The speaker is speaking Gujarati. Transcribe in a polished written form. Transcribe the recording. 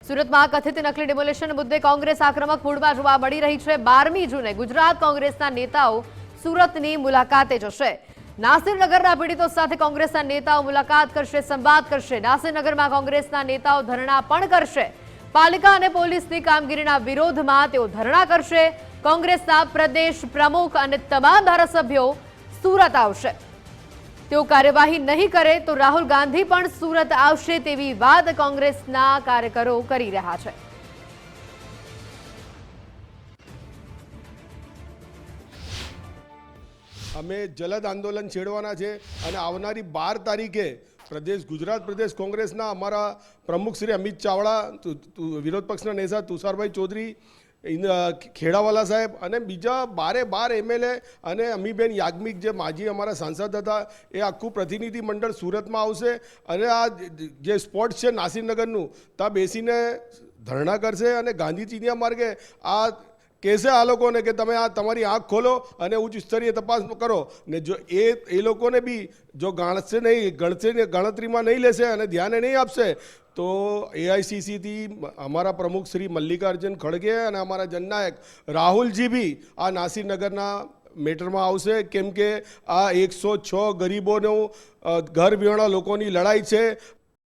સુરતમાં કથિત નકલી ડિમોલેશન મુદ્દે કોંગ્રેસ આક્રમક મૂડમાં જોવા મળી રહી છે। 12મી જૂને ગુજરાત કોંગ્રેસના નેતાઓ સુરતની મુલાકાતે જશે। નાસિરનગરના પીડિતો સાથે કોંગ્રેસના નેતાઓ મુલાકાત કરશે, સંવાદ કરશે। નાસિરનગરમાં કોંગ્રેસના નેતાઓ ધરણા પણ કરશે। પાલિકા અને પોલીસની કામગીરીના વિરોધમાં તેઓ ધરણા કરશે। કોંગ્રેસના પ્રદેશ પ્રમુખ અને તમામ ધારાસભ્યો સુરત આવશે। તેઓ કાર્યવાહી નહીં કરે તો રાહુલ ગાંધી પણ સુરત આવશે તેવી વાત કોંગ્રેસના કાર્યકરો કરી રહ્યા છે। અમે જલદ આંદોલન છેડવાના છે અને આવનારી 12 તારીખે ગુજરાત પ્રદેશ કોંગ્રેસના અમારા પ્રમુખ શ્રી અમિત ચાવડા, વિરોધ પક્ષના નેતા તુષારભાઈ ચૌધરી, ખેડાવાલા સાહેબ અને બીજા 12 એમએલએ અને અમીબેન યાજ્ઞિક જે માજી અમારા સાંસદ હતા એ આખું પ્રતિનિધિ મંડળ સુરતમાં આવશે અને આ જે સ્પોટ છે નાસિરનગરનું ત્યાં બેસીને ધરણા કરશે અને ગાંધી ચિંધ્યા માર્ગે આ કહેશે આ લોકોને કે તમે આ તમારી આંખ ખોલો અને ઉચ્ચ સ્તરીય તપાસ કરો ને જો એ લોકોને બી જો ગણતરીમાં નહીં લેશે અને ધ્યાને નહીં આપશે તો એઆઈસીસીથી અમારા પ્રમુખ શ્રી મલ્લિકાર્જુન ખડગે અને અમારા જનનાયક રાહુલજી બી આ નાસિરનગરના મેટરમાં આવશે, કેમ કે આ 106 ગરીબોનું ઘર વિહોણા લોકોની લડાઈ છે।